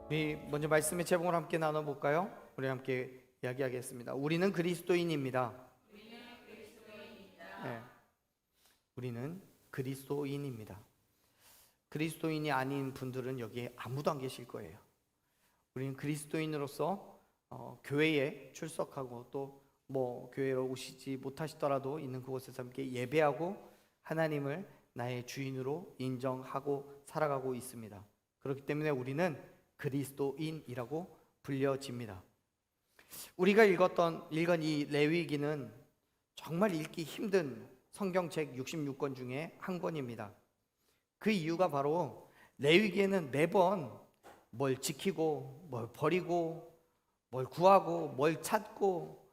우리 먼저 말씀의 제목을 함께 나눠볼까요? 우리 함께 이야기하겠습니다. 우리는 그리스도인입니다. 네, 우리는 그리스도인입니다. 그리스도인이 아닌 분들은 여기에 아무도 안 계실 거예요. 우리는 그리스도인으로서 교회에 출석하고 또 교회로 오시지 못하시더라도 있는 그곳에서 함께 예배하고 하나님을 나의 주인으로 인정하고 살아가고 있습니다. 그렇기 때문에 우리는 그리스도인이라고 불려집니다. 우리가 읽은 이 레위기는 정말 읽기 힘든 성경책 66권 중에 한 권입니다. 그 이유가 바로 레위기에는 매번 뭘 지키고 뭘 버리고 뭘 구하고 뭘 찾고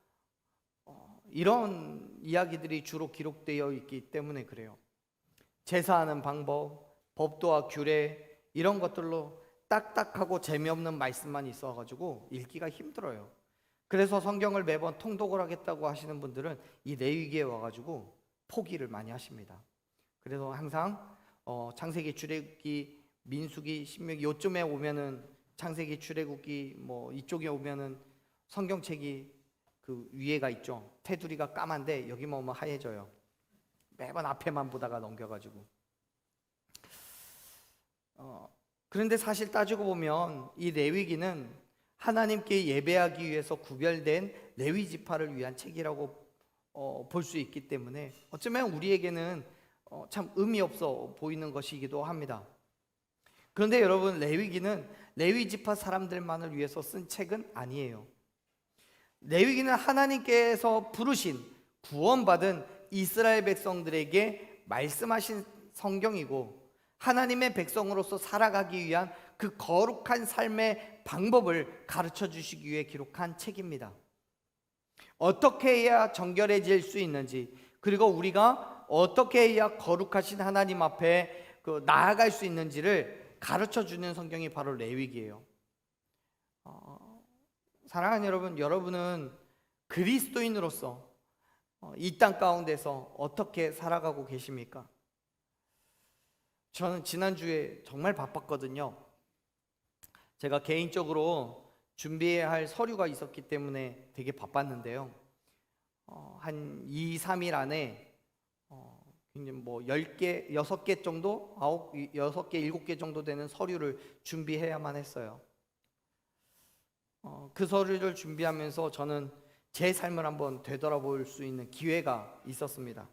이런 이야기들이 주로 기록되어 있기 때문에 그래요. 제사하는 방법, 법도와 규례 이런 것들로 딱딱하고 재미없는 말씀만 있어가지고 읽기가 힘들어요. 그래서 성경을 매번 통독을 하겠다고 하시는 분들은 이 레위기에 와가지고 포기를 많이 하십니다. 그래서 항상 창세기, 출애굽기, 민수기, 신명기 요쯤에 오면은 창세기, 출애굽기 이쪽에 오면은 성경책이 그 위에가 있죠. 테두리가 까만데 여기만 오면 하얘져요. 매번 앞에만 보다가 넘겨가지고. 그런데 사실 따지고 보면 이 레위기는 하나님께 예배하기 위해서 구별된 레위 지파를 위한 책이라고 볼 수 있기 때문에 어쩌면 우리에게는 참 의미 없어 보이는 것이기도 합니다. 그런데 여러분, 레위기는 레위 지파 사람들만을 위해서 쓴 책은 아니에요. 레위기는 하나님께서 부르신 구원받은 이스라엘 백성들에게 말씀하신 성경이고 하나님의 백성으로서 살아가기 위한 그 거룩한 삶의 방법을 가르쳐 주시기 위해 기록한 책입니다. 어떻게 해야 정결해질 수 있는지, 그리고 우리가 어떻게 해야 거룩하신 하나님 앞에 나아갈 수 있는지를 가르쳐 주는 성경이 바로 레위기예요. 사랑하는 여러분, 여러분은 그리스도인으로서 이 땅 가운데서 어떻게 살아가고 계십니까? 저는 지난주에 정말 바빴거든요. 제가 개인적으로 준비해야 할 서류가 있었기 때문에 되게 바빴는데요. 한 2, 3일 안에 10개, 6개 정도, 6개, 7개 정도 되는 서류를 준비해야만 했어요. 그 서류를 준비하면서 저는 제 삶을 한번 되돌아볼 수 있는 기회가 있었습니다.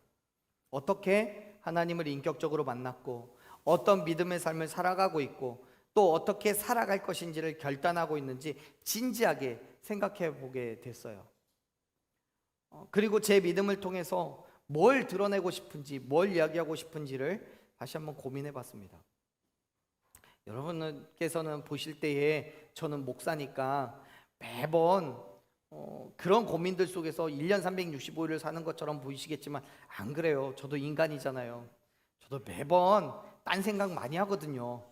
어떻게 하나님을 인격적으로 만났고 어떤 믿음의 삶을 살아가고 있고 또 어떻게 살아갈 것인지를 결단하고 있는지 진지하게 생각해 보게 됐어요. 그리고 제 믿음을 통해서 뭘 드러내고 싶은지, 뭘 이야기하고 싶은지를 다시 한번 고민해 봤습니다. 여러분께서는 보실 때에 저는 목사니까 매번 그런 고민들 속에서 1년 365일을 사는 것처럼 보이시겠지만 안 그래요. 저도 인간이잖아요. 저도 매번 딴 생각 많이 하거든요.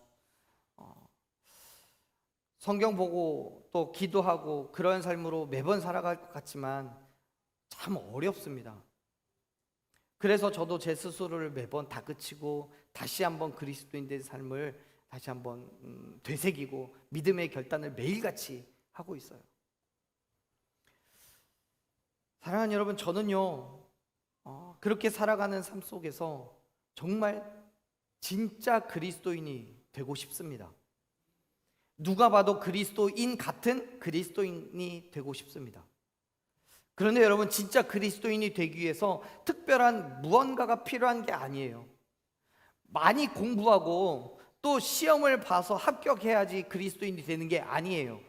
성경 보고 또 기도하고 그런 삶으로 매번 살아갈 것 같지만 참 어렵습니다. 그래서 저도 제 스스로를 매번 다그치고 다시 한번 그리스도인의 삶을 다시 한번 되새기고 믿음의 결단을 매일같이 하고 있어요. 사랑하는 여러분, 저는요 그렇게 살아가는 삶 속에서 정말 진짜 그리스도인이 되고 싶습니다. 누가 봐도 그리스도인 같은 그리스도인이 되고 싶습니다. 그런데 여러분, 진짜 그리스도인이 되기 위해서 특별한 무언가가 필요한 게 아니에요. 많이 공부하고 또 시험을 봐서 합격해야지 그리스도인이 되는 게 아니에요.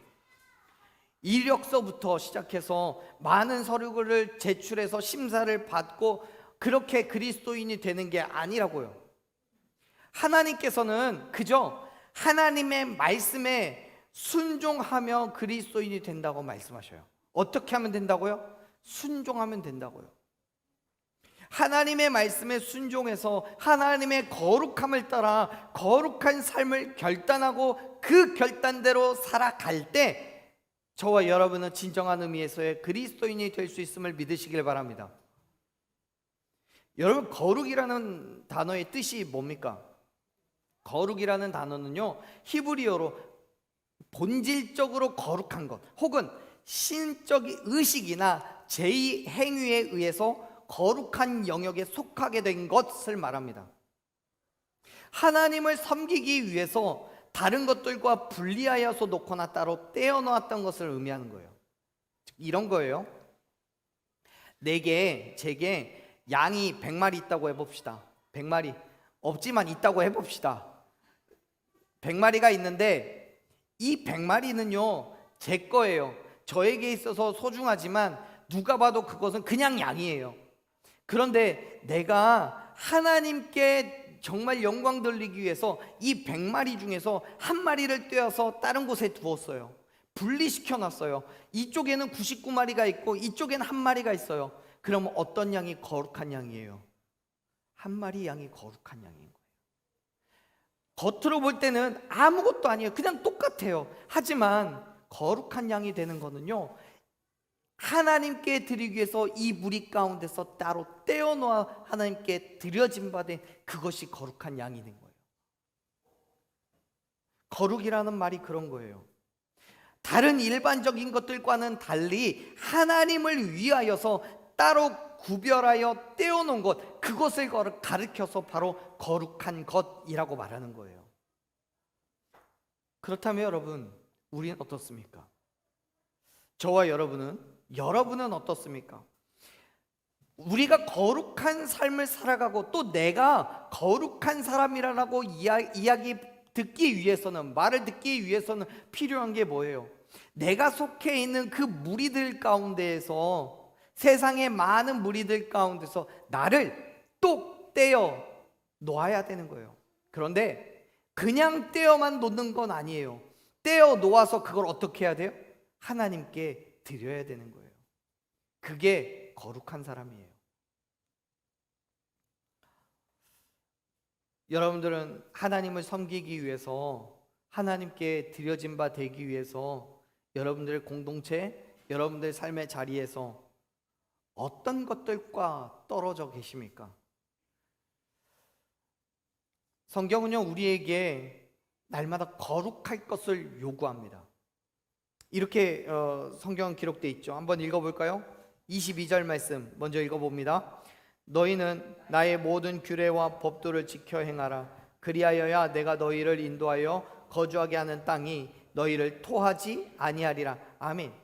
이력서부터 시작해서 많은 서류를 제출해서 심사를 받고 그렇게 그리스도인이 되는 게 아니라고요. 하나님께서는 그저 하나님의 말씀에 순종하며 그리스도인이 된다고 말씀하셔요. 어떻게 하면 된다고요? 순종하면 된다고요. 하나님의 말씀에 순종해서 하나님의 거룩함을 따라 거룩한 삶을 결단하고 그 결단대로 살아갈 때 저와 여러분은 진정한 의미에서의 그리스도인이 될 수 있음을 믿으시길 바랍니다. 여러분, 거룩이라는 단어의 뜻이 뭡니까? 거룩이라는 단어는요, 히브리어로 본질적으로 거룩한 것, 혹은 신적 의식이나 제2 행위에 의해서 거룩한 영역에 속하게 된 것을 말합니다. 하나님을 섬기기 위해서 다른 것들과 분리하여서 놓거나 따로 떼어놓았던 것을 의미하는 거예요. 이런 거예요. 제게 양이 100마리 있다고 해봅시다. 100마리 없지만 있다고 해봅시다. 100마리가 있는데 이 100마리는요 제 거예요. 저에게 있어서 소중하지만 누가 봐도 그것은 그냥 양이에요. 그런데 내가 하나님께 정말 영광 돌리기 위해서 이 100마리 중에서 한 마리를 떼어서 다른 곳에 두었어요. 분리시켜 놨어요. 이쪽에는 99마리가 있고 이쪽에는 한 마리가 있어요. 그럼 어떤 양이 거룩한 양이에요? 한 마리 양이 거룩한 양인 거예요. 겉으로 볼 때는 아무것도 아니에요. 그냥 똑같아요. 하지만 거룩한 양이 되는 거는요, 하나님께 드리기 위해서 이 무리 가운데서 따로 떼어놓아 하나님께 드려진 바 된 그것이 거룩한 양이 된 거예요. 거룩이라는 말이 그런 거예요. 다른 일반적인 것들과는 달리 하나님을 위하여서 따로 구별하여 떼어놓은 것, 그것을 가르쳐서 바로 거룩한 것이라고 말하는 거예요. 그렇다면 여러분, 우리는 어떻습니까? 저와 여러분은 어떻습니까? 우리가 거룩한 삶을 살아가고 또 내가 거룩한 사람이라고 이야기 듣기 위해서는, 말을 듣기 위해서는 필요한 게 뭐예요? 내가 속해 있는 그 무리들 가운데에서, 세상의 많은 무리들 가운데서 나를 똑 떼어 놓아야 되는 거예요. 그런데 그냥 떼어만 놓는 건 아니에요. 떼어 놓아서 그걸 어떻게 해야 돼요? 하나님께 드려야 되는 거예요. 그게 거룩한 사람이에요. 여러분들은 하나님을 섬기기 위해서, 하나님께 드려진 바 되기 위해서 여러분들의 공동체, 여러분들의 삶의 자리에서 어떤 것들과 떨어져 계십니까? 성경은요, 우리에게 날마다 거룩할 것을 요구합니다. 이렇게 성경은 기록되어 있죠. 한번 읽어볼까요? 22절 말씀 먼저 읽어봅니다. 너희는 나의 모든 규례와 법도를 지켜 행하라. 그리하여야 내가 너희를 인도하여 거주하게 하는 땅이 너희를 토하지 아니하리라. 아멘.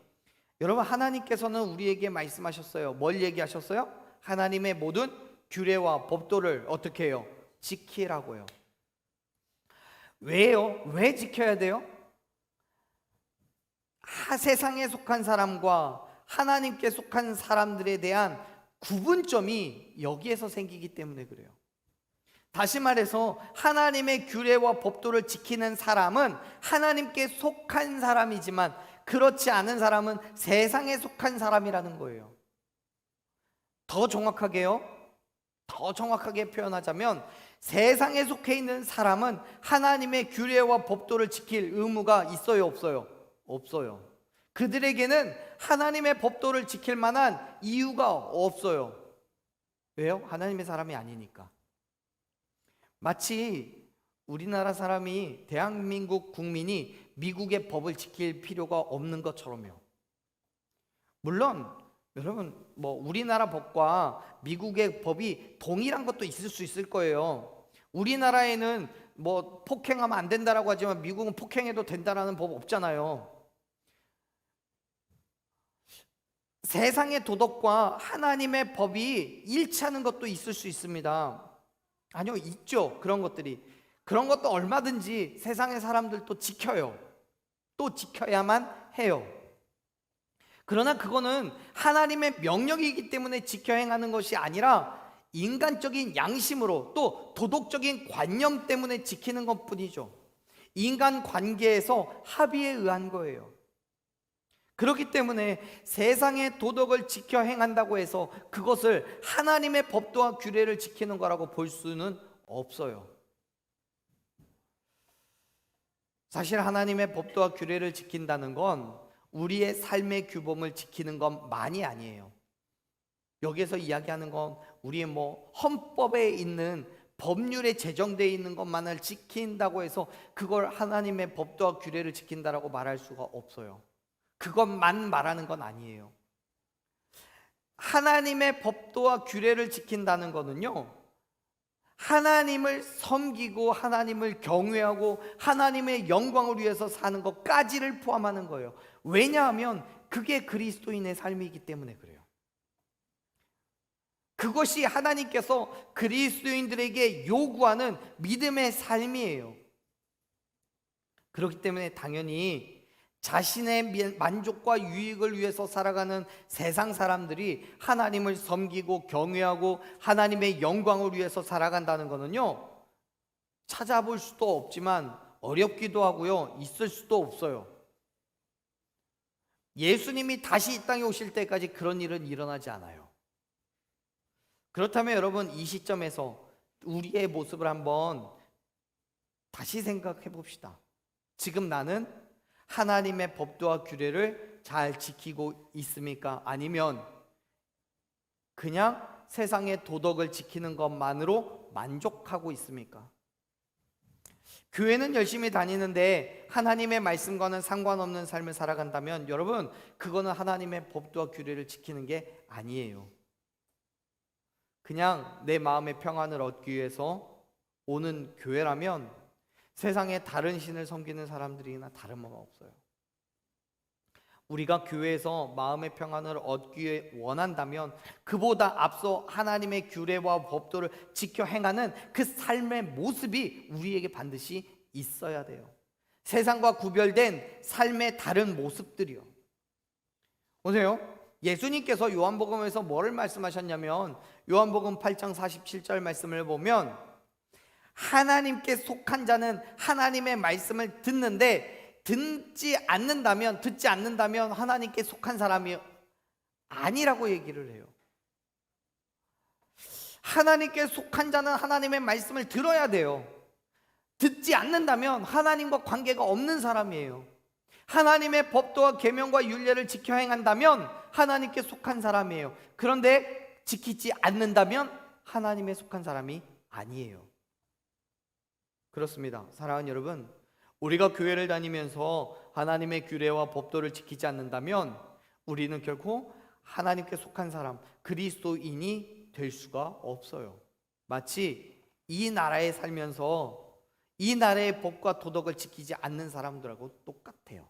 여러분, 하나님께서는 우리에게 말씀하셨어요. 뭘 얘기하셨어요? 하나님의 모든 규례와 법도를 어떻게 해요? 지키라고요. 왜요? 왜 지켜야 돼요? 세상에 속한 사람과 하나님께 속한 사람들에 대한 구분점이 여기에서 생기기 때문에 그래요. 다시 말해서 하나님의 규례와 법도를 지키는 사람은 하나님께 속한 사람이지만 그렇지 않은 사람은 세상에 속한 사람이라는 거예요. 더 정확하게 표현하자면 세상에 속해 있는 사람은 하나님의 규례와 법도를 지킬 의무가 있어요, 없어요? 없어요. 그들에게는 하나님의 법도를 지킬 만한 이유가 없어요. 왜요? 하나님의 사람이 아니니까. 마치 우리나라 사람이, 대한민국 국민이 미국의 법을 지킬 필요가 없는 것처럼요. 물론 여러분, 우리나라 법과 미국의 법이 동일한 것도 있을 수 있을 거예요. 우리나라에는 폭행하면 안 된다라고 하지만 미국은 폭행해도 된다라는 법 없잖아요. 세상의 도덕과 하나님의 법이 일치하는 것도 있을 수 있습니다. 아니요, 있죠. 그런 것들이. 그런 것도 얼마든지 세상의 사람들도 지켜요. 또 지켜야만 해요. 그러나 그거는 하나님의 명령이기 때문에 지켜 행하는 것이 아니라 인간적인 양심으로, 또 도덕적인 관념 때문에 지키는 것뿐이죠. 인간 관계에서 합의에 의한 거예요. 그렇기 때문에 세상의 도덕을 지켜 행한다고 해서 그것을 하나님의 법도와 규례를 지키는 거라고 볼 수는 없어요. 사실 하나님의 법도와 규례를 지킨다는 건 우리의 삶의 규범을 지키는 것만이 아니에요. 여기에서 이야기하는 건 우리의 헌법에 있는 법률에 제정되어 있는 것만을 지킨다고 해서 그걸 하나님의 법도와 규례를 지킨다라고 말할 수가 없어요. 그것만 말하는 건 아니에요. 하나님의 법도와 규례를 지킨다는 것은요, 하나님을 섬기고 하나님을 경외하고 하나님의 영광을 위해서 사는 것까지를 포함하는 거예요. 왜냐하면 그게 그리스도인의 삶이기 때문에 그래요. 그것이 하나님께서 그리스도인들에게 요구하는 믿음의 삶이에요. 그렇기 때문에 당연히 자신의 만족과 유익을 위해서 살아가는 세상 사람들이 하나님을 섬기고 경외하고 하나님의 영광을 위해서 살아간다는 것은요, 찾아볼 수도 없지만 어렵기도 하고요, 있을 수도 없어요. 예수님이 다시 이 땅에 오실 때까지 그런 일은 일어나지 않아요. 그렇다면 여러분, 이 시점에서 우리의 모습을 한번 다시 생각해 봅시다. 지금 나는 하나님의 법도와 규례를 잘 지키고 있습니까? 아니면 그냥 세상의 도덕을 지키는 것만으로 만족하고 있습니까? 교회는 열심히 다니는데 하나님의 말씀과는 상관없는 삶을 살아간다면 여러분, 그거는 하나님의 법도와 규례를 지키는 게 아니에요. 그냥 내 마음의 평안을 얻기 위해서 오는 교회라면 세상에 다른 신을 섬기는 사람들이나 다름은 없어요. 우리가 교회에서 마음의 평안을 얻기 원한다면 그보다 앞서 하나님의 규례와 법도를 지켜 행하는 그 삶의 모습이 우리에게 반드시 있어야 돼요. 세상과 구별된 삶의 다른 모습들이요. 보세요. 예수님께서 요한복음에서 뭐를 말씀하셨냐면 요한복음 8장 47절 말씀을 보면 하나님께 속한 자는 하나님의 말씀을 듣지 않는다면 하나님께 속한 사람이 아니라고 얘기를 해요. 하나님께 속한 자는 하나님의 말씀을 들어야 돼요. 듣지 않는다면 하나님과 관계가 없는 사람이에요. 하나님의 법도와 계명과 율례를 지켜 행한다면 하나님께 속한 사람이에요. 그런데 지키지 않는다면 하나님에 속한 사람이 아니에요. 그렇습니다. 사랑하는 여러분, 우리가 교회를 다니면서 하나님의 규례와 법도를 지키지 않는다면 우리는 결코 하나님께 속한 사람, 그리스도인이 될 수가 없어요. 마치 이 나라에 살면서 이 나라의 법과 도덕을 지키지 않는 사람들하고 똑같아요.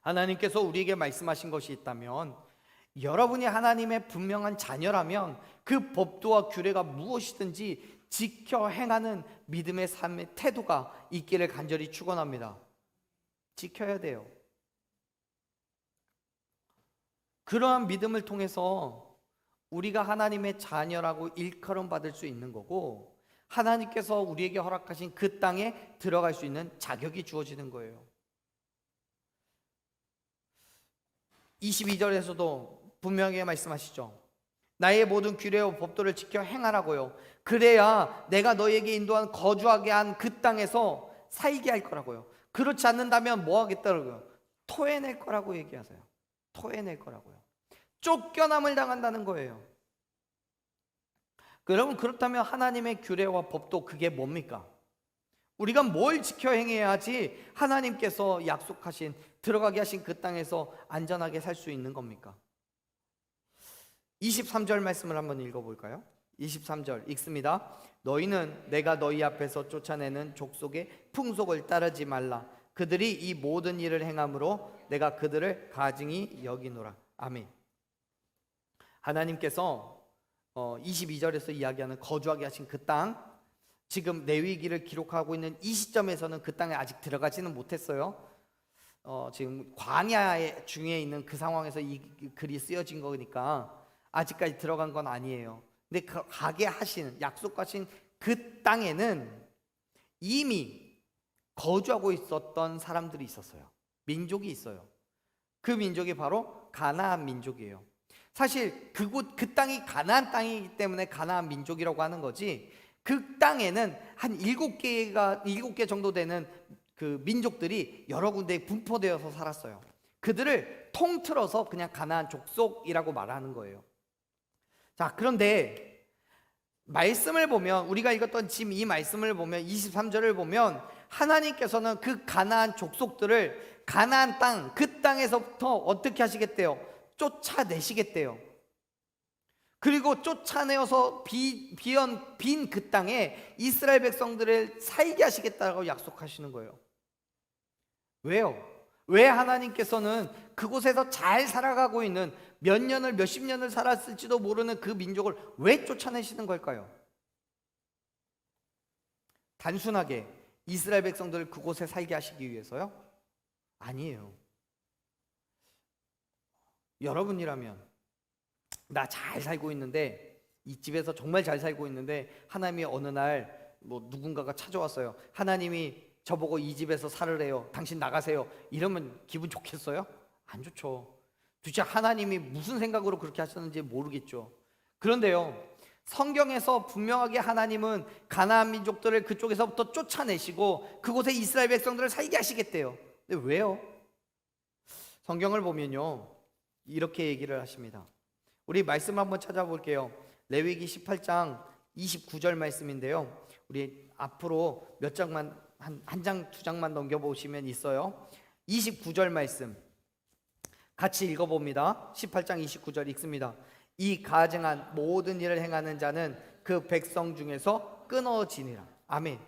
하나님께서 우리에게 말씀하신 것이 있다면, 여러분이 하나님의 분명한 자녀라면 그 법도와 규례가 무엇이든지 지켜 행하는 믿음의 삶의 태도가 있기를 간절히 축원합니다. 지켜야 돼요. 그러한 믿음을 통해서 우리가 하나님의 자녀라고 일컬음 받을 수 있는 거고, 하나님께서 우리에게 허락하신 그 땅에 들어갈 수 있는 자격이 주어지는 거예요. 22절에서도 분명히 말씀하시죠. 나의 모든 규례와 법도를 지켜 행하라고요. 그래야 내가 너에게 인도한 거주하게 한 그 땅에서 살게 할 거라고요. 그렇지 않는다면 뭐 하겠다고요? 토해낼 거라고 얘기하세요. 토해낼 거라고요. 쫓겨남을 당한다는 거예요. 여러분, 그렇다면 하나님의 규례와 법도 그게 뭡니까? 우리가 뭘 지켜 행해야지 하나님께서 약속하신, 들어가게 하신 그 땅에서 안전하게 살 수 있는 겁니까? 23절 말씀을 한번 읽어볼까요? 23절 읽습니다. 너희는 내가 너희 앞에서 쫓아내는 족속의 풍속을 따르지 말라. 그들이 이 모든 일을 행함으로 내가 그들을 가증히 여기노라. 아멘. 하나님께서 22절에서 이야기하는 거주하게 하신 그 땅, 지금 레위기를 기록하고 있는 이 시점에서는 그 땅에 아직 들어가지는 못했어요. 지금 광야 중에 있는 그 상황에서 이 글이 쓰여진 거니까 아직까지 들어간 건 아니에요. 근데 가게 하신, 약속하신 그 땅에는 이미 거주하고 있었던 사람들이 있었어요. 민족이 있어요. 그 민족이 바로 가나안 민족이에요. 사실 그 땅이 가나안 땅이기 때문에 가나안 민족이라고 하는 거지, 그 땅에는 한 7개 정도 되는 그 민족들이 여러 군데에 분포되어서 살았어요. 그들을 통틀어서 그냥 가나안 족속이라고 말하는 거예요. 자, 그런데 말씀을 보면, 우리가 읽었던 지금 이 말씀을 보면 23절을 보면 하나님께서는 그 가나안 족속들을 가나안 땅, 그 땅에서부터 어떻게 하시겠대요? 쫓아내시겠대요. 그리고 쫓아내어서 빈 그 땅에 이스라엘 백성들을 살게 하시겠다고 약속하시는 거예요. 왜요? 왜 하나님께서는 그곳에서 잘 살아가고 있는 몇 년을 몇십 년을 살았을지도 모르는 그 민족을 왜 쫓아내시는 걸까요? 단순하게 이스라엘 백성들을 그곳에 살게 하시기 위해서요? 아니에요. 여러분이라면 나 잘 살고 있는데, 이 집에서 정말 잘 살고 있는데 하나님이 어느 날 누군가가 찾아왔어요. 하나님이 저보고 이 집에서 살으래요, 당신 나가세요, 이러면 기분 좋겠어요? 안 좋죠. 도대체 하나님이 무슨 생각으로 그렇게 하셨는지 모르겠죠. 그런데요, 성경에서 분명하게 하나님은 가나안 민족들을 그쪽에서부터 쫓아내시고 그곳에 이스라엘 백성들을 살게 하시겠대요. 근데 왜요? 성경을 보면요, 이렇게 얘기를 하십니다. 우리 말씀 한번 찾아볼게요. 레위기 18장 29절 말씀인데요, 우리 앞으로 몇 장만, 한 장, 두 장만 넘겨보시면 있어요. 29절 말씀 같이 읽어봅니다. 18장 29절 읽습니다. 이 가증한 모든 일을 행하는 자는 그 백성 중에서 끊어지니라. 아멘.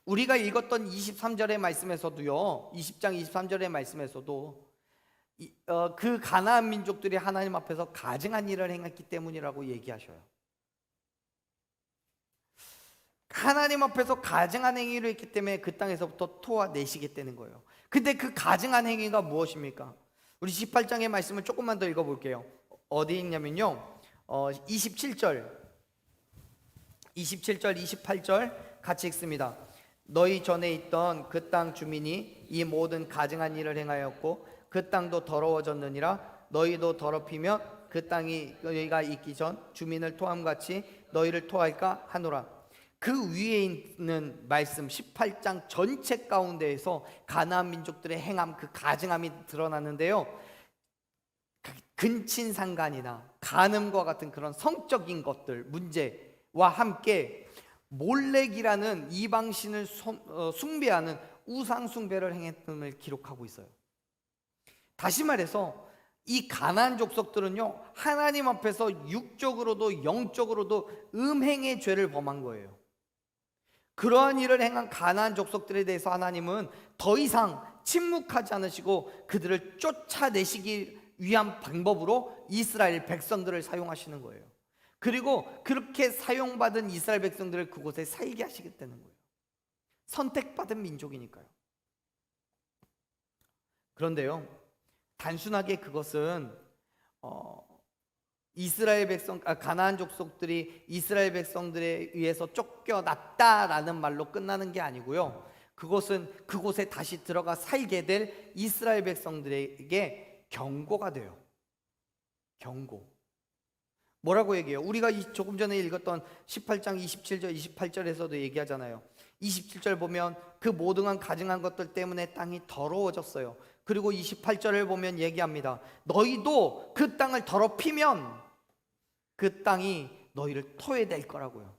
우리가 읽었던 23절의 말씀에서도요, 20장 23절의 말씀에서도 그 가나안 민족들이 하나님 앞에서 가증한 일을 행했기 때문이라고 얘기하셔요. 하나님 앞에서 가증한 행위를 했기 때문에 그 땅에서부터 토하내시겠다는 거예요. 근데 그 가증한 행위가 무엇입니까? 우리 18장의 말씀을 조금만 더 읽어볼게요. 어디 있냐면요, 27절, 28절 같이 읽습니다. 너희 전에 있던 그 땅 주민이 이 모든 가증한 일을 행하였고 그 땅도 더러워졌느니라. 너희도 더럽히면 그 땅이 너희가 있기 전 주민을 토함같이 너희를 토할까 하노라. 그 위에 있는 말씀 18장 전체 가운데에서 가나안 민족들의 행함, 그 가증함이 드러나는데요, 근친상간이나 간음과 같은 그런 성적인 것들 문제와 함께 몰렉이라는 이방신을 숭배하는 우상 숭배를 행했음을 기록하고 있어요. 다시 말해서 이 가나안 족속들은요, 하나님 앞에서 육적으로도 영적으로도 음행의 죄를 범한 거예요. 그러한 일을 행한 가나안 족속들에 대해서 하나님은 더 이상 침묵하지 않으시고 그들을 쫓아내시기 위한 방법으로 이스라엘 백성들을 사용하시는 거예요. 그리고 그렇게 사용받은 이스라엘 백성들을 그곳에 살게 하시겠다는 거예요. 선택받은 민족이니까요. 그런데요, 단순하게 그것은 이스라엘 백성, 가나안 족속들이 이스라엘 백성들에 의해서 쫓겨났다라는 말로 끝나는 게 아니고요, 그것은 그곳에 다시 들어가 살게 될 이스라엘 백성들에게 경고가 돼요. 경고. 뭐라고 얘기해요? 우리가 조금 전에 읽었던 18장 27절 28절에서도 얘기하잖아요. 27절 보면 그 모든 가증한 것들 때문에 땅이 더러워졌어요. 그리고 28절을 보면 얘기합니다. 너희도 그 땅을 더럽히면 그 땅이 너희를 토해낼 거라고요.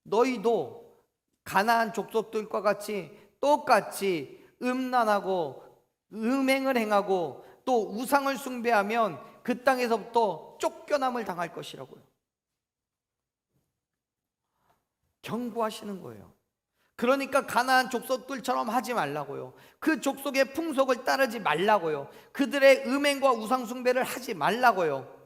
너희도 가나안 족속들과 같이 똑같이 음란하고 음행을 행하고 또 우상을 숭배하면 그 땅에서부터 쫓겨남을 당할 것이라고요. 경고하시는 거예요. 그러니까 가나안 족속들처럼 하지 말라고요. 그 족속의 풍속을 따르지 말라고요. 그들의 음행과 우상 숭배를 하지 말라고요.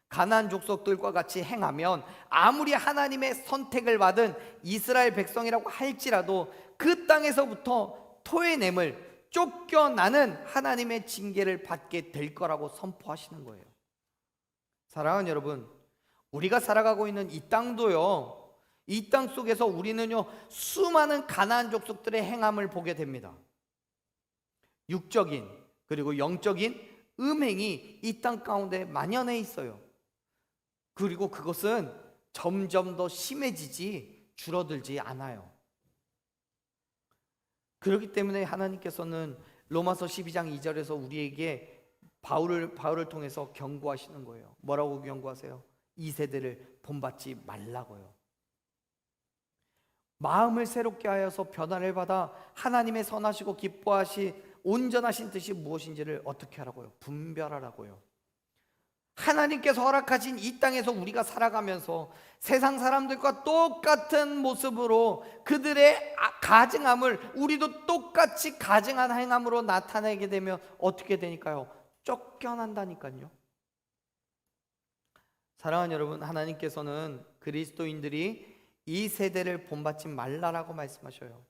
가나안 족속들과 같이 행하면 아무리 하나님의 선택을 받은 이스라엘 백성이라고 할지라도 그 땅에서부터 토해냄을, 쫓겨나는 하나님의 징계를 받게 될 거라고 선포하시는 거예요. 사랑하는 여러분, 우리가 살아가고 있는 이 땅도요, 이 땅 속에서 우리는요, 수많은 가나안 족속들의 행함을 보게 됩니다. 육적인 그리고 영적인 음행이 이 땅 가운데 만연해 있어요. 그리고 그것은 점점 더 심해지지 줄어들지 않아요. 그렇기 때문에 하나님께서는 로마서 12장 2절에서 우리에게 바울을 통해서 경고하시는 거예요. 뭐라고 경고하세요? 이 세대를 본받지 말라고요. 마음을 새롭게 하여서 변화를 받아 하나님의 선하시고 기뻐하시 온전하신 뜻이 무엇인지를 어떻게 하라고요? 분별하라고요. 하나님께서 허락하신 이 땅에서 우리가 살아가면서 세상 사람들과 똑같은 모습으로 그들의 가증함을 우리도 똑같이 가증한 행함으로 나타내게 되면 어떻게 되니까요? 쫓겨난다니까요. 사랑하는 여러분, 하나님께서는 그리스도인들이 이 세대를 본받지 말라라고 말씀하셔요.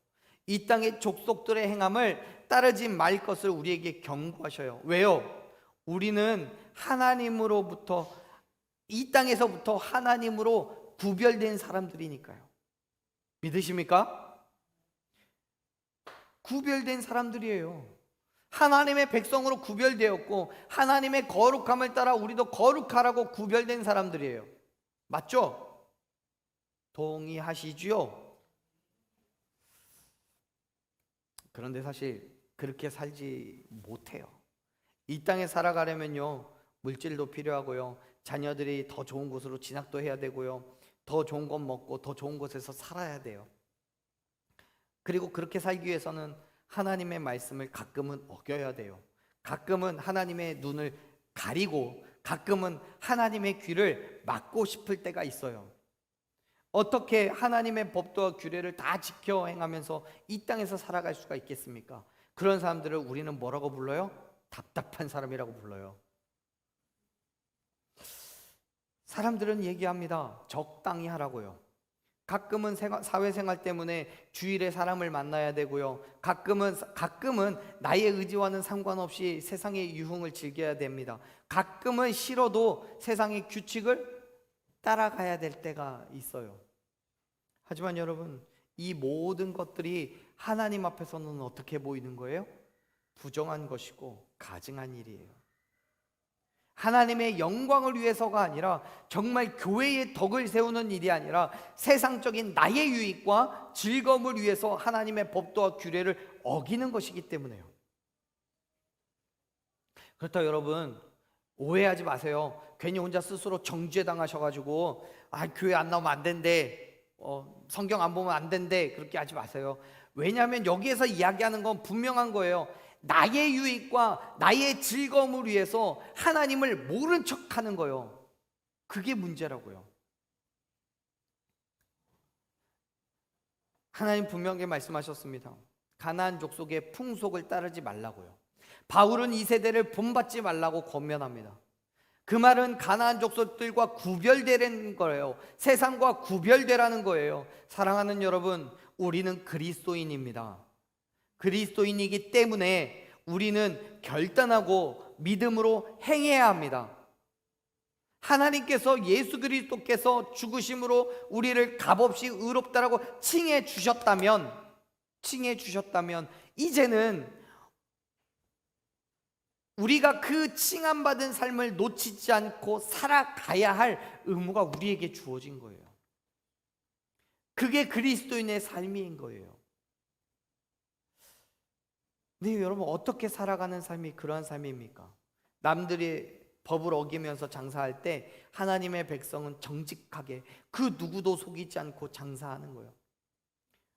이 땅의 족속들의 행함을 따르지 말 것을 우리에게 경고하셔요. 왜요? 우리는 하나님으로부터, 이 땅에서부터 하나님으로 구별된 사람들이니까요. 믿으십니까? 구별된 사람들이에요. 하나님의 백성으로 구별되었고 하나님의 거룩함을 따라 우리도 거룩하라고 구별된 사람들이에요. 맞죠? 동의하시지요? 그런데 사실 그렇게 살지 못해요. 이 땅에 살아가려면요, 물질도 필요하고요, 자녀들이 더 좋은 곳으로 진학도 해야 되고요, 더 좋은 것 먹고 더 좋은 곳에서 살아야 돼요. 그리고 그렇게 살기 위해서는 하나님의 말씀을 가끔은 어겨야 돼요. 가끔은 하나님의 눈을 가리고 가끔은 하나님의 귀를 막고 싶을 때가 있어요. 어떻게 하나님의 법도와 규례를 다 지켜 행하면서 이 땅에서 살아갈 수가 있겠습니까? 그런 사람들을 우리는 뭐라고 불러요? 답답한 사람이라고 불러요. 사람들은 얘기합니다. 적당히 하라고요. 가끔은 사회생활 때문에 주일에 사람을 만나야 되고요, 가끔은 나의 의지와는 상관없이 세상의 유흥을 즐겨야 됩니다. 가끔은 싫어도 세상의 규칙을 따라가야 될 때가 있어요. 하지만 여러분, 이 모든 것들이 하나님 앞에서는 어떻게 보이는 거예요? 부정한 것이고 가증한 일이에요. 하나님의 영광을 위해서가 아니라, 정말 교회의 덕을 세우는 일이 아니라 세상적인 나의 유익과 즐거움을 위해서 하나님의 법도와 규례를 어기는 것이기 때문에요. 그렇다고 여러분 오해하지 마세요. 괜히 혼자 스스로 정죄 당하셔가지고 교회 안 나오면 안 된대, 성경 안 보면 안 된대, 그렇게 하지 마세요. 왜냐하면 여기에서 이야기하는 건 분명한 거예요. 나의 유익과 나의 즐거움을 위해서 하나님을 모른 척하는 거예요. 그게 문제라고요. 하나님 분명하게 말씀하셨습니다. 가나안 족속의 풍속을 따르지 말라고요. 바울은 이 세대를 본받지 말라고 권면합니다. 그 말은 가나안 족속들과 구별되라는 거예요. 세상과 구별되라는 거예요. 사랑하는 여러분, 우리는 그리스도인입니다. 그리스도인이기 때문에 우리는 결단하고 믿음으로 행해야 합니다. 하나님께서, 예수 그리스도께서 죽으심으로 우리를 값없이 의롭다라고 칭해 주셨다면 이제는 우리가 그 칭함받은 삶을 놓치지 않고 살아가야 할 의무가 우리에게 주어진 거예요. 그게 그리스도인의 삶인 거예요. 근데 여러분, 어떻게 살아가는 삶이 그러한 삶입니까? 남들이 법을 어기면서 장사할 때 하나님의 백성은 정직하게 그 누구도 속이지 않고 장사하는 거예요.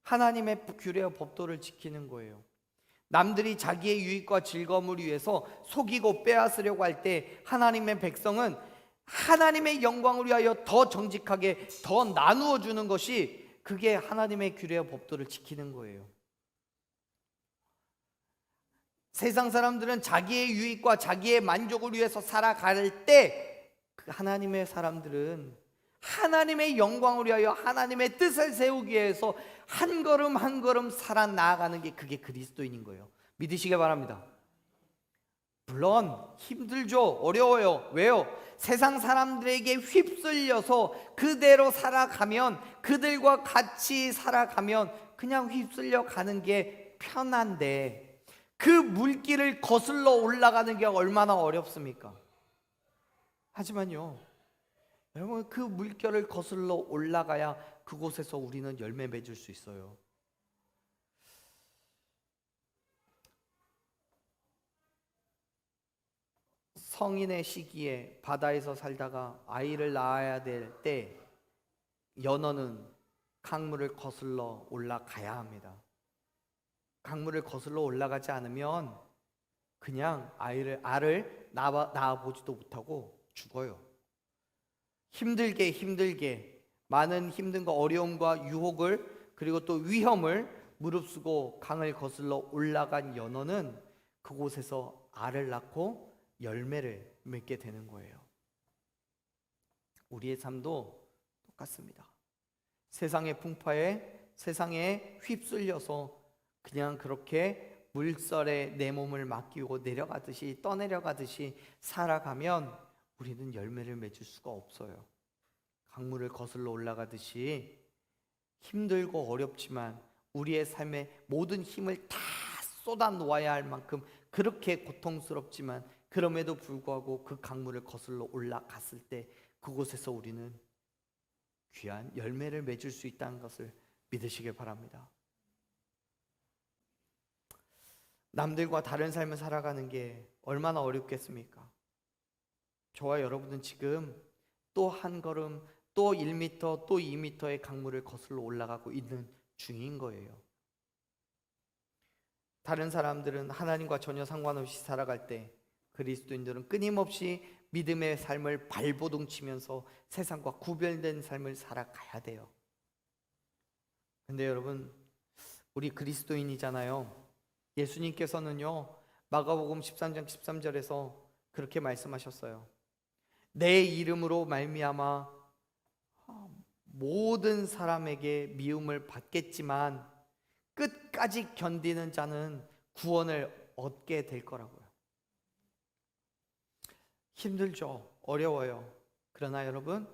하나님의 규례와 법도를 지키는 거예요. 남들이 자기의 유익과 즐거움을 위해서 속이고 빼앗으려고 할 때 하나님의 백성은 하나님의 영광을 위하여 더 정직하게 더 나누어 주는 것이, 그게 하나님의 규례와 법도를 지키는 거예요. 세상 사람들은 자기의 유익과 자기의 만족을 위해서 살아갈 때, 그 하나님의 사람들은 하나님의 영광을 위하여 하나님의 뜻을 세우기 위해서 한 걸음 한 걸음 살아나가는 게, 그게 그리스도인인 거예요. 믿으시기 바랍니다. 물론 힘들죠. 어려워요. 왜요? 세상 사람들에게 휩쓸려서 그대로 살아가면, 그들과 같이 살아가면 그냥 휩쓸려 가는 게 편한데, 그 물길을 거슬러 올라가는 게 얼마나 어렵습니까? 하지만요, 여러분, 그 물결을 거슬러 올라가야 그곳에서 우리는 열매 맺을 수 있어요. 성인의 시기에 바다에서 살다가 아이를 낳아야 될 때 연어는 강물을 거슬러 올라가야 합니다. 강물을 거슬러 올라가지 않으면 그냥 알을 낳아보지도 못하고 죽어요. 힘들게 많은 힘든과 어려움과 유혹을 그리고 또 위험을 무릅쓰고 강을 거슬러 올라간 연어는 그곳에서 알을 낳고 열매를 맺게 되는 거예요. 우리의 삶도 똑같습니다. 세상의 풍파에 세상에 휩쓸려서 그냥 그렇게 물살에 내 몸을 맡기고 내려가듯이 떠내려가듯이 살아가면 우리는 열매를 맺을 수가 없어요. 강물을 거슬러 올라가듯이 힘들고 어렵지만 우리의 삶에 모든 힘을 다 쏟아 놓아야 할 만큼 그렇게 고통스럽지만 그럼에도 불구하고 그 강물을 거슬러 올라갔을 때 그곳에서 우리는 귀한 열매를 맺을 수 있다는 것을 믿으시길 바랍니다. 남들과 다른 삶을 살아가는 게 얼마나 어렵겠습니까? 저와 여러분은 지금 또 한 걸음, 또 1m, 또 2m의 강물을 거슬러 올라가고 있는 중인 거예요. 다른 사람들은 하나님과 전혀 상관없이 살아갈 때 그리스도인들은 끊임없이 믿음의 삶을 발버둥치면서 세상과 구별된 삶을 살아가야 돼요. 근데 여러분, 우리 그리스도인이잖아요. 예수님께서는요, 마가복음 13장 13절에서 그렇게 말씀하셨어요. 내 이름으로 말미암아 모든 사람에게 미움을 받겠지만 끝까지 견디는 자는 구원을 얻게 될 거라고요. 힘들죠. 어려워요. 그러나 여러분,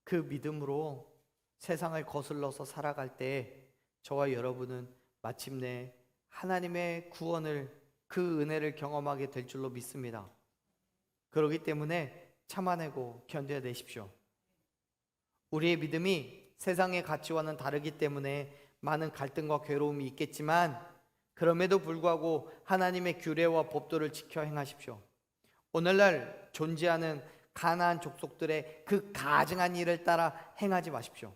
그 믿음으로 세상을 거슬러서 살아갈 때 저와 여러분은 마침내 하나님의 구원을, 그 은혜를 경험하게 될 줄로 믿습니다. 그렇기 때문에 참아내고 견뎌내십시오. 우리의 믿음이 세상의 가치와는 다르기 때문에 많은 갈등과 괴로움이 있겠지만 그럼에도 불구하고 하나님의 규례와 법도를 지켜 행하십시오. 오늘날 존재하는 가나안 족속들의 그 가증한 일을 따라 행하지 마십시오.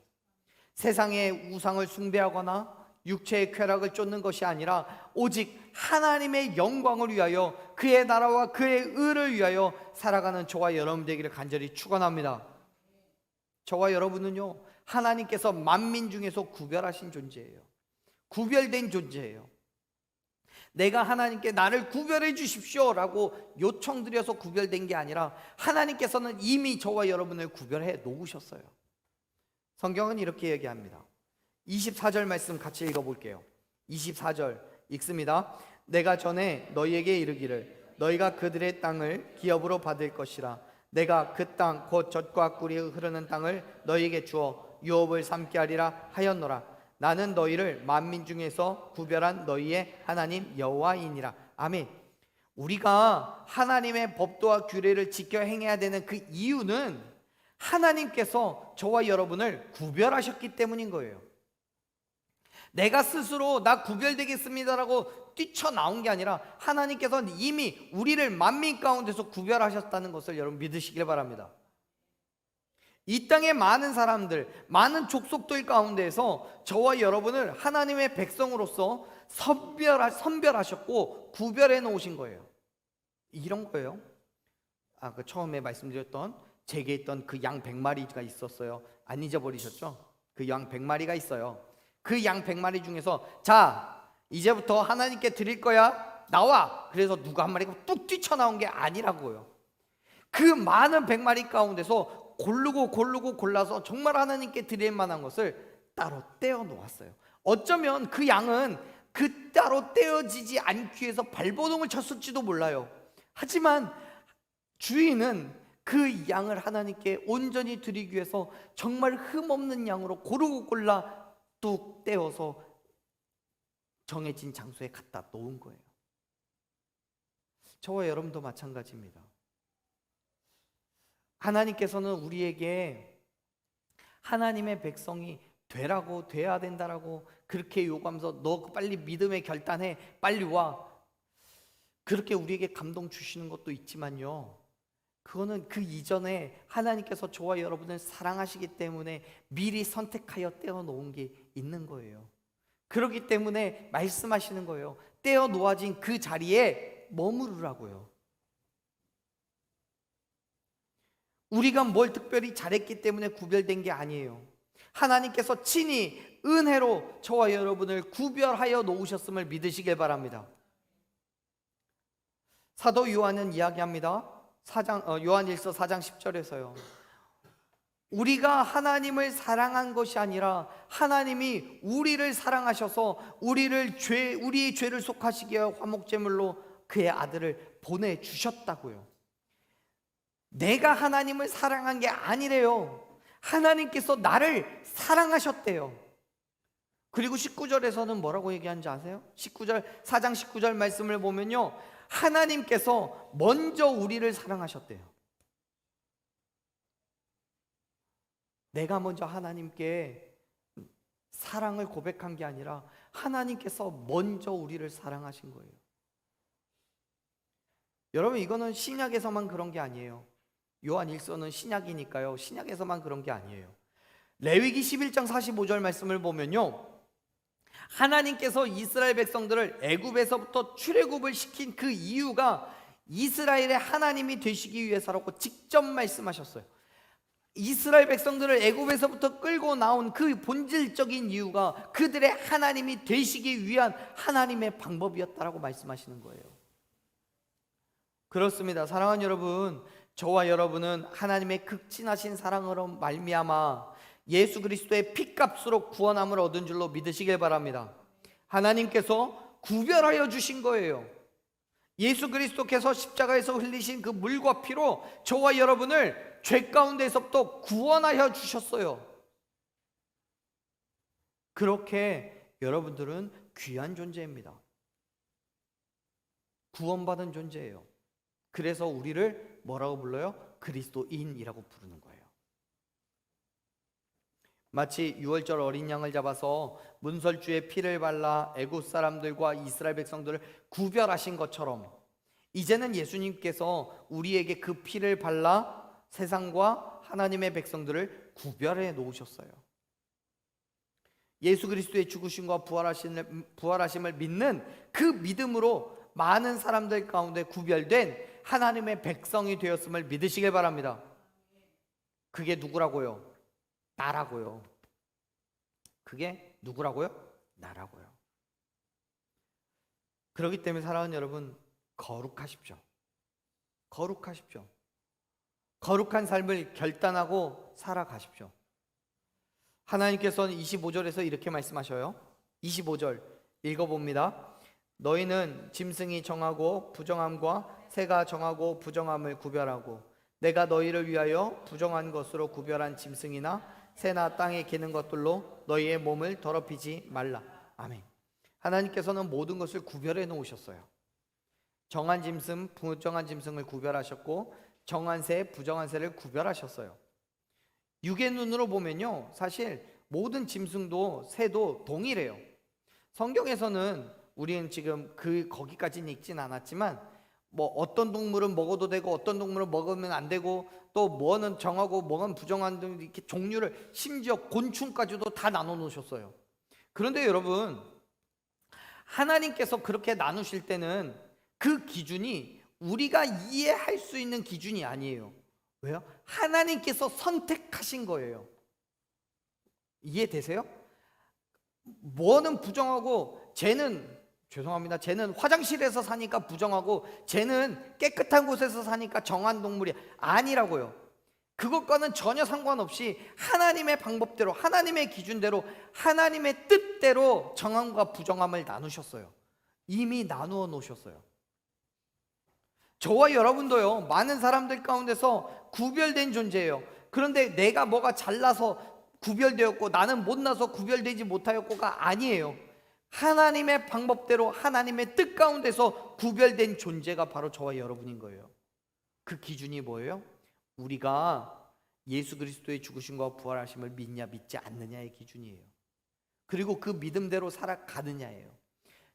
세상의 우상을 숭배하거나 육체의 쾌락을 쫓는 것이 아니라 오직 하나님의 영광을 위하여 그의 나라와 그의 의를 위하여 살아가는 저와 여러분 되기를 간절히 축원합니다. 저와 여러분은요, 하나님께서 만민 중에서 구별하신 존재예요. 구별된 존재예요. 내가 하나님께 나를 구별해 주십시오 라고 요청드려서 구별된 게 아니라 하나님께서는 이미 저와 여러분을 구별해 놓으셨어요. 성경은 이렇게 얘기합니다. 24절 말씀 같이 읽어볼게요. 24절 읽습니다. 내가 전에 너희에게 이르기를 너희가 그들의 땅을 기업으로 받을 것이라. 내가 그 땅 곧 젖과 꿀이 흐르는 땅을 너희에게 주어 유업을 삼게 하리라 하였노라. 나는 너희를 만민 중에서 구별한 너희의 하나님 여호와이니라. 아멘. 우리가 하나님의 법도와 규례를 지켜 행해야 되는 그 이유는 하나님께서 저와 여러분을 구별하셨기 때문인 거예요. 내가 스스로 나 구별되겠습니다라고 뛰쳐나온 게 아니라 하나님께서는 이미 우리를 만민 가운데서 구별하셨다는 것을 여러분 믿으시길 바랍니다. 이 땅의 많은 사람들, 많은 족속들 가운데에서 저와 여러분을 하나님의 백성으로서 선별하셨고 구별해 놓으신 거예요. 이런 거예요. 그 처음에 말씀드렸던 제게 있던 그 양 100마리가 있었어요. 안 잊어버리셨죠? 그 양 100마리가 있어요. 그 양 100마리 중에서 자, 이제부터 하나님께 드릴 거야. 나와. 그래서 누가 한 마리가 뚝 뛰쳐나온 게 아니라고요. 그 많은 100마리 가운데서 고르고 골라서 정말 하나님께 드릴 만한 것을 따로 떼어 놓았어요. 어쩌면 그 양은 그 따로 떼어지지 않기 위해서 발버둥을 쳤을지도 몰라요. 하지만 주인은 그 양을 하나님께 온전히 드리기 위해서 정말 흠없는 양으로 고르고 골라 뚝 떼어서 정해진 장소에 갖다 놓은 거예요. 저와 여러분도 마찬가지입니다. 하나님께서는 우리에게 하나님의 백성이 되라고, 돼야 된다라고 그렇게 요구하면서 너 빨리 믿음의 결단해, 빨리 와, 그렇게 우리에게 감동 주시는 것도 있지만요, 그거는 그 이전에 하나님께서 저와 여러분을 사랑하시기 때문에 미리 선택하여 떼어놓은 게 있는 거예요. 그렇기 때문에 말씀하시는 거예요. 떼어놓아진 그 자리에 머무르라고요. 우리가 뭘 특별히 잘했기 때문에 구별된 게 아니에요. 하나님께서 친히 은혜로 저와 여러분을 구별하여 놓으셨음을 믿으시길 바랍니다. 사도 요한은 이야기합니다. 요한일서 4장 10절에서요. 우리가 하나님을 사랑한 것이 아니라 하나님이 우리를 사랑하셔서 우리의 죄를 속하시기 위하여 화목제물로 그의 아들을 보내주셨다고요. 내가 하나님을 사랑한 게 아니래요. 하나님께서 나를 사랑하셨대요. 그리고 19절에서는 뭐라고 얘기하는지 아세요? 4장 19절 말씀을 보면요, 하나님께서 먼저 우리를 사랑하셨대요. 내가 먼저 하나님께 사랑을 고백한 게 아니라 하나님께서 먼저 우리를 사랑하신 거예요. 여러분, 이거는 신약에서만 그런 게 아니에요. 요한일서는 신약이니까요, 신약에서만 그런 게 아니에요. 레위기 11장 45절 말씀을 보면요, 하나님께서 이스라엘 백성들을 애굽에서부터 출애굽을 시킨 그 이유가 이스라엘의 하나님이 되시기 위해서라고 직접 말씀하셨어요. 이스라엘 백성들을 애굽에서부터 끌고 나온 그 본질적인 이유가 그들의 하나님이 되시기 위한 하나님의 방법이었다라고 말씀하시는 거예요. 그렇습니다. 사랑하는 여러분, 저와 여러분은 하나님의 극진하신 사랑으로 말미암아 예수 그리스도의 피값으로 구원함을 얻은 줄로 믿으시길 바랍니다. 하나님께서 구별하여 주신 거예요. 예수 그리스도께서 십자가에서 흘리신 그 물과 피로 저와 여러분을 죄 가운데서부터 구원하여 주셨어요. 그렇게 여러분들은 귀한 존재입니다. 구원받은 존재예요. 그래서 우리를 뭐라고 불러요? 그리스도인이라고 부르는 거예요. 마치 유월절 어린 양을 잡아서 문설주에 피를 발라 애굽 사람들과 이스라엘 백성들을 구별하신 것처럼 이제는 예수님께서 우리에게 그 피를 발라 세상과 하나님의 백성들을 구별해 놓으셨어요. 예수 그리스도의 죽으심과 부활하심을 믿는 그 믿음으로 많은 사람들 가운데 구별된 하나님의 백성이 되었음을 믿으시길 바랍니다. 그게 누구라고요? 나라고요. 그게 누구라고요? 나라고요. 그렇기 때문에 사랑하는 여러분, 거룩하십시오. 거룩하십시오. 거룩한 삶을 결단하고 살아가십시오. 하나님께서는 25절에서 이렇게 말씀하셔요. 25절 읽어봅니다. 너희는 짐승이 정하고 부정함과 새가 정하고 부정함을 구별하고 내가 너희를 위하여 부정한 것으로 구별한 짐승이나 새나 땅에 기는 것들로 너희의 몸을 더럽히지 말라. 아멘. 하나님께서는 모든 것을 구별해 놓으셨어요. 정한 짐승, 부정한 짐승을 구별하셨고 정한 새, 부정한 새를 구별하셨어요. 육의 눈으로 보면요, 사실 모든 짐승도 새도 동일해요. 성경에서는 우리는 지금 거기까지는 읽진 않았지만 뭐 어떤 동물은 먹어도 되고 어떤 동물은 먹으면 안 되고 또 뭐는 정하고 뭐는 부정한 등 이렇게 종류를 심지어 곤충까지도 다 나눠 놓으셨어요. 그런데 여러분, 하나님께서 그렇게 나누실 때는 그 기준이 우리가 이해할 수 있는 기준이 아니에요. 왜요? 하나님께서 선택하신 거예요. 이해되세요? 뭐는 부정하고 쟤는 화장실에서 사니까 부정하고 쟤는 깨끗한 곳에서 사니까 정한 동물이 아니라고요. 그것과는 전혀 상관없이 하나님의 방법대로, 하나님의 기준대로, 하나님의 뜻대로 정함과 부정함을 나누셨어요. 이미 나누어 놓으셨어요. 저와 여러분도요, 많은 사람들 가운데서 구별된 존재예요. 그런데 내가 뭐가 잘나서 구별되었고 나는 못나서 구별되지 못하였고가 아니에요. 하나님의 방법대로 하나님의 뜻 가운데서 구별된 존재가 바로 저와 여러분인 거예요. 그 기준이 뭐예요? 우리가 예수 그리스도의 죽으심과 부활하심을 믿냐 믿지 않느냐의 기준이에요. 그리고 그 믿음대로 살아가느냐예요.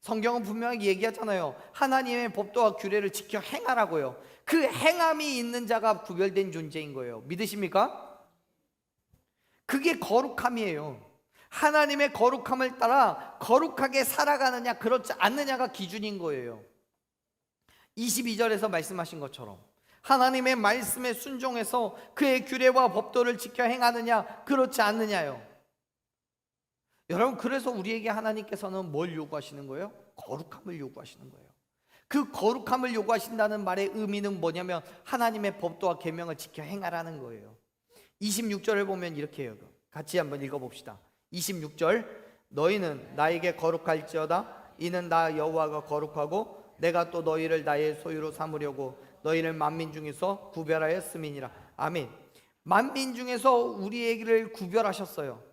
성경은 분명하게 얘기하잖아요. 하나님의 법도와 규례를 지켜 행하라고요. 그 행함이 있는 자가 구별된 존재인 거예요. 믿으십니까? 그게 거룩함이에요. 하나님의 거룩함을 따라 거룩하게 살아가느냐 그렇지 않느냐가 기준인 거예요. 22절에서 말씀하신 것처럼 하나님의 말씀에 순종해서 그의 규례와 법도를 지켜 행하느냐 그렇지 않느냐요. 여러분, 그래서 우리에게 하나님께서는 뭘 요구하시는 거예요? 거룩함을 요구하시는 거예요. 그 거룩함을 요구하신다는 말의 의미는 뭐냐면 하나님의 법도와 계명을 지켜 행하라는 거예요. 26절을 보면 이렇게 해요. 같이 한번 읽어봅시다. 26절, 너희는 나에게 거룩할지어다. 이는 나 여호와가 거룩하고 내가 또 너희를 나의 소유로 삼으려고 너희를 만민 중에서 구별하였음이니라. 아멘. 만민 중에서 우리에게를 구별하셨어요.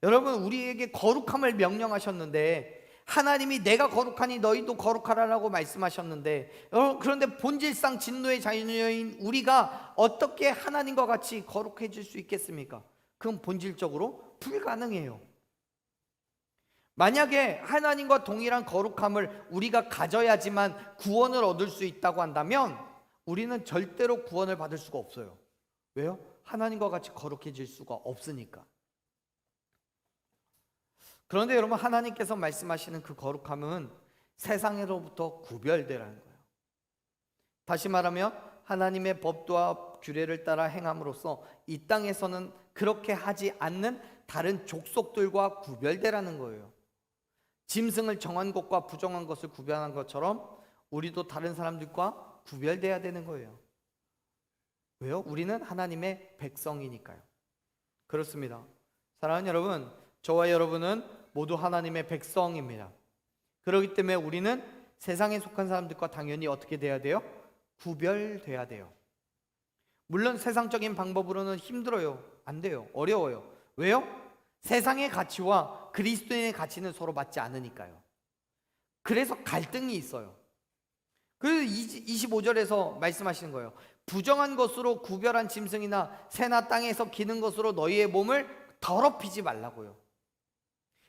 여러분, 우리에게 거룩함을 명령하셨는데 하나님이 내가 거룩하니 너희도 거룩하라라고 말씀하셨는데, 여러분, 그런데 본질상 진노의 자녀인 우리가 어떻게 하나님과 같이 거룩해질 수 있겠습니까? 그건 본질적으로 불가능해요. 만약에 하나님과 동일한 거룩함을 우리가 가져야지만 구원을 얻을 수 있다고 한다면 우리는 절대로 구원을 받을 수가 없어요. 왜요? 하나님과 같이 거룩해질 수가 없으니까. 그런데 여러분, 하나님께서 말씀하시는 그 거룩함은 세상으로부터 구별되라는 거예요. 다시 말하면 하나님의 법도와 규례를 따라 행함으로써 이 땅에서는 그렇게 하지 않는 다른 족속들과 구별되라는 거예요. 짐승을 정한 것과 부정한 것을 구별한 것처럼 우리도 다른 사람들과 구별돼야 되는 거예요. 왜요? 우리는 하나님의 백성이니까요. 그렇습니다. 사랑하는 여러분, 저와 여러분은 모두 하나님의 백성입니다. 그렇기 때문에 우리는 세상에 속한 사람들과 당연히 어떻게 돼야 돼요? 구별돼야 돼요. 물론 세상적인 방법으로는 힘들어요. 안 돼요. 어려워요. 왜요? 세상의 가치와 그리스도인의 가치는 서로 맞지 않으니까요. 그래서 갈등이 있어요. 그래서 25절에서 말씀하시는 거예요. 부정한 것으로 구별한 짐승이나 새나 땅에서 기는 것으로 너희의 몸을 더럽히지 말라고요.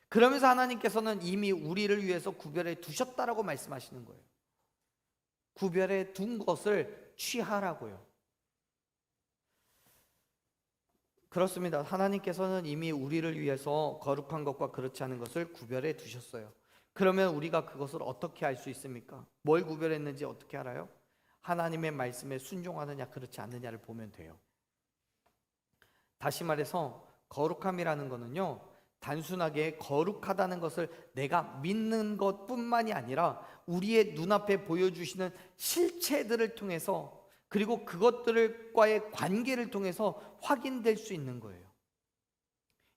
그러면서 하나님께서는 이미 우리를 위해서 구별해 두셨다라고 말씀하시는 거예요. 구별해 둔 것을 취하라고요. 그렇습니다. 하나님께서는 이미 우리를 위해서 거룩한 것과 그렇지 않은 것을 구별해 두셨어요. 그러면 우리가 그것을 어떻게 알 수 있습니까? 뭘 구별했는지 어떻게 알아요? 하나님의 말씀에 순종하느냐 그렇지 않느냐를 보면 돼요. 다시 말해서 거룩함이라는 것은요, 단순하게 거룩하다는 것을 내가 믿는 것뿐만이 아니라 우리의 눈앞에 보여주시는 실체들을 통해서, 그리고 그것들과의 관계를 통해서 확인될 수 있는 거예요.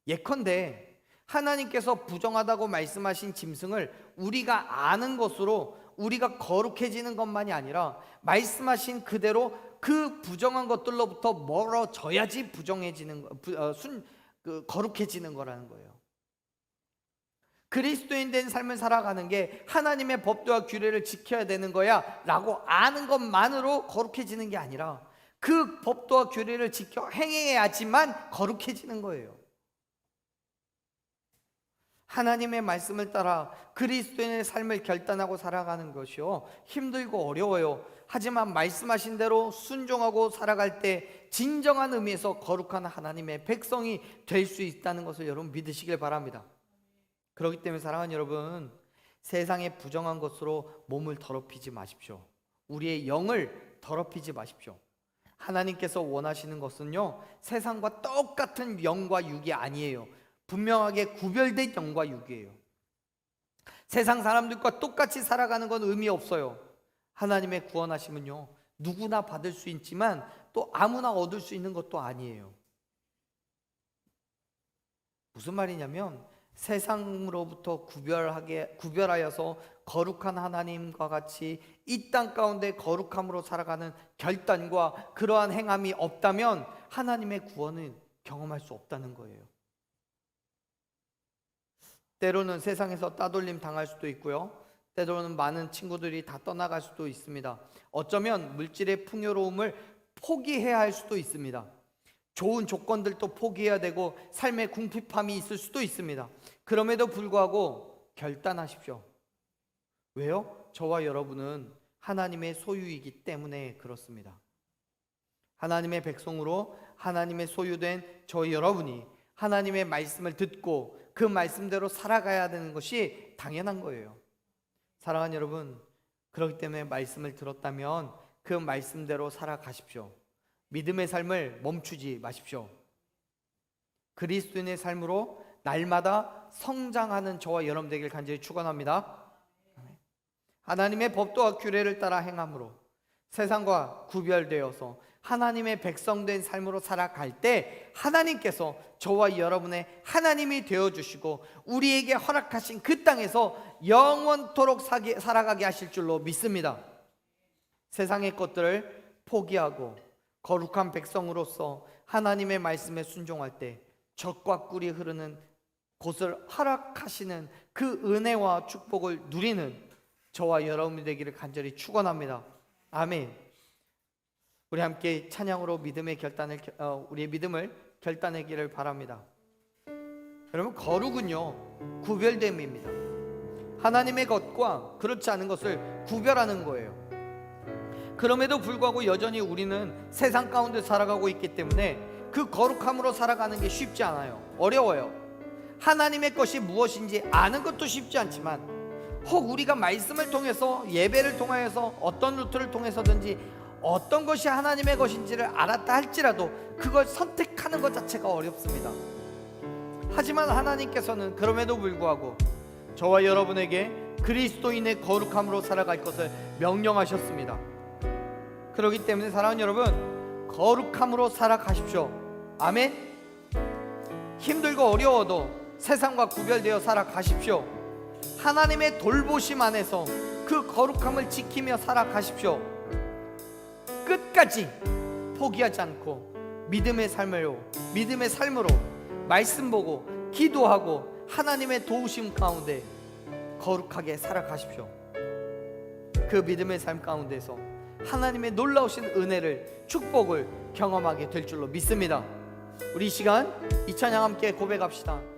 예컨대 하나님께서 부정하다고 말씀하신 짐승을 우리가 아는 것으로 우리가 거룩해지는 것만이 아니라 말씀하신 그대로 그 부정한 것들로부터 멀어져야지 거룩해지는 거라는 거예요. 그리스도인 된 삶을 살아가는 게 하나님의 법도와 규례를 지켜야 되는 거야 라고 아는 것만으로 거룩해지는 게 아니라 그 법도와 규례를 지켜 행해야지만 거룩해지는 거예요. 하나님의 말씀을 따라 그리스도인의 삶을 결단하고 살아가는 것이요, 힘들고 어려워요. 하지만 말씀하신 대로 순종하고 살아갈 때 진정한 의미에서 거룩한 하나님의 백성이 될 수 있다는 것을 여러분 믿으시길 바랍니다. 그렇기 때문에 사랑하는 여러분, 세상의 부정한 것으로 몸을 더럽히지 마십시오. 우리의 영을 더럽히지 마십시오. 하나님께서 원하시는 것은요, 세상과 똑같은 영과 육이 아니에요. 분명하게 구별된 영과 육이에요. 세상 사람들과 똑같이 살아가는 건 의미 없어요. 하나님의 구원하심은요, 누구나 받을 수 있지만 또 아무나 얻을 수 있는 것도 아니에요. 무슨 말이냐면 세상으로부터 구별하여서 거룩한 하나님과 같이 이 땅 가운데 거룩함으로 살아가는 결단과 그러한 행함이 없다면 하나님의 구원을 경험할 수 없다는 거예요. 때로는 세상에서 따돌림 당할 수도 있고요, 때로는 많은 친구들이 다 떠나갈 수도 있습니다. 어쩌면 물질의 풍요로움을 포기해야 할 수도 있습니다. 좋은 조건들도 포기해야 되고 삶의 궁핍함이 있을 수도 있습니다. 그럼에도 불구하고 결단하십시오. 왜요? 저와 여러분은 하나님의 소유이기 때문에 그렇습니다. 하나님의 백성으로 하나님의 소유된 저희 여러분이 하나님의 말씀을 듣고 그 말씀대로 살아가야 되는 것이 당연한 거예요. 사랑하는 여러분, 그렇기 때문에 말씀을 들었다면 그 말씀대로 살아가십시오. 믿음의 삶을 멈추지 마십시오. 그리스도인의 삶으로 날마다 성장하는 저와 여러분 되길 간절히 축원합니다. 하나님의 법도와 규례를 따라 행함으로 세상과 구별되어서 하나님의 백성된 삶으로 살아갈 때 하나님께서 저와 여러분의 하나님이 되어주시고 우리에게 허락하신 그 땅에서 영원토록 살아가게 하실 줄로 믿습니다. 세상의 것들을 포기하고 거룩한 백성으로서 하나님의 말씀에 순종할 때 젖과 꿀이 흐르는 곳을 허락하시는 그 은혜와 축복을 누리는 저와 여러분이 되기를 간절히 축원합니다. 아멘. 우리 함께 찬양으로 우리의 믿음을 결단하기를 바랍니다. 여러분, 거룩은요 구별됨입니다. 하나님의 것과 그렇지 않은 것을 구별하는 거예요. 그럼에도 불구하고 여전히 우리는 세상 가운데 살아가고 있기 때문에 그 거룩함으로 살아가는 게 쉽지 않아요. 어려워요. 하나님의 것이 무엇인지 아는 것도 쉽지 않지만 혹 우리가 말씀을 통해서 예배를 통하여서 어떤 루트를 통해서든지 어떤 것이 하나님의 것인지를 알았다 할지라도 그걸 선택하는 것 자체가 어렵습니다. 하지만 하나님께서는 그럼에도 불구하고 저와 여러분에게 그리스도인의 거룩함으로 살아갈 것을 명령하셨습니다. 그렇기 때문에 사랑하는 여러분, 거룩함으로 살아가십시오. 아멘. 힘들고 어려워도 세상과 구별되어 살아가십시오. 하나님의 돌보심 안에서 그 거룩함을 지키며 살아가십시오. 끝까지 포기하지 않고 믿음의 삶으로 말씀 보고 기도하고 하나님의 도우심 가운데 거룩하게 살아가십시오. 그 믿음의 삶 가운데서 하나님의 놀라우신 은혜를, 축복을 경험하게 될 줄로 믿습니다. 우리 이 시간 이 찬양 함께 고백합시다.